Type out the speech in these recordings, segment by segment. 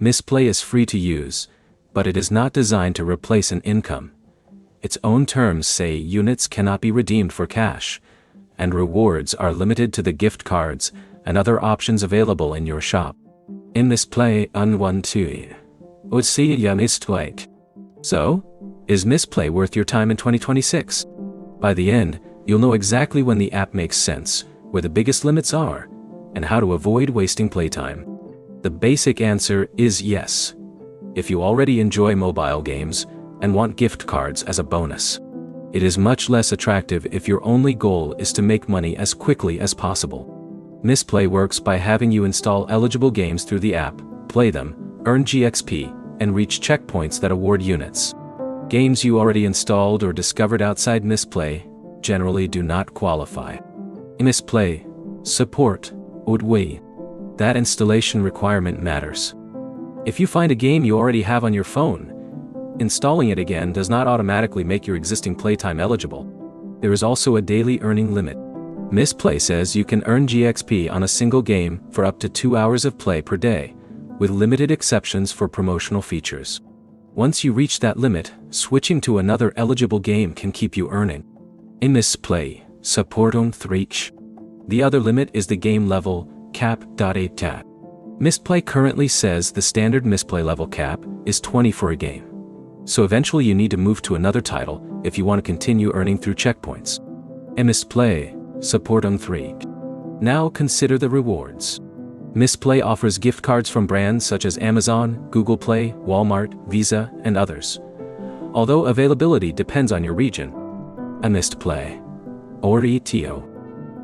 Mistplay is free to use, but it is not designed to replace an income. Its own terms say units cannot be redeemed for cash, and rewards are limited to the gift cards and other options available in your shop. In Mistplay unwanted. Mistplay. So, is Mistplay worth your time in 2026? By the end, you'll know exactly when the app makes sense, where the biggest limits are, and how to avoid wasting playtime. The basic answer is yes. If you already enjoy mobile games and want gift cards as a bonus. It is much less attractive if your only goal is to make money as quickly as possible. Mistplay works by having you install eligible games through the app, play them, earn GXP, and reach checkpoints that award units. Games you already installed or discovered outside Mistplay generally do not qualify. Mistplay support would wait. That installation requirement matters. If you find a game you already have on your phone, installing it again does not automatically make your existing playtime eligible. There is also a daily earning limit. Mistplay says you can earn GXP on a single game for up to 2 hours of play per day, with limited exceptions for promotional features. Once you reach that limit, switching to another eligible game can keep you earning. In Mistplay, support on 3. The other limit is the game level cap. Mistplay currently says the standard Mistplay level cap is 20 for a game. So eventually you need to move to another title if you want to continue earning through checkpoints. And Mistplay support on 3. Now consider the rewards. Mistplay offers gift cards from brands such as Amazon, Google Play, Walmart, Visa, and others. Although availability depends on your region. A Mistplay or ETO.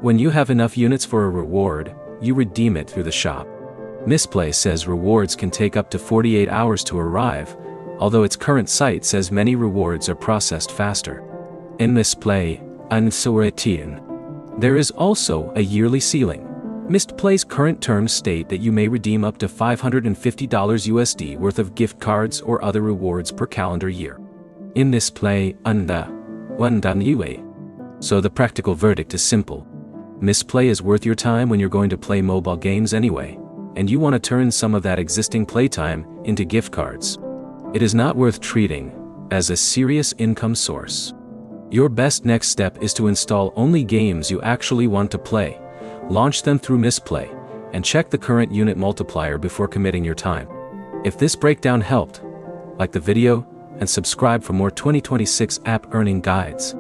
When you have enough units for a reward, you redeem it through the shop. Mistplay says rewards can take up to 48 hours to arrive, although its current site says many rewards are processed faster. In Mistplay, there is also a yearly ceiling. Mistplay's current terms state that you may redeem up to $550 USD worth of gift cards or other rewards per calendar year. In Mistplay, so the practical verdict is simple. Mistplay is worth your time when you're going to play mobile games anyway, and you want to turn some of that existing playtime into gift cards. It is not worth treating as a serious income source. Your best next step is to install only games you actually want to play, launch them through Mistplay, and check the current unit multiplier before committing your time. If this breakdown helped, like the video and subscribe for more 2026 app earning guides.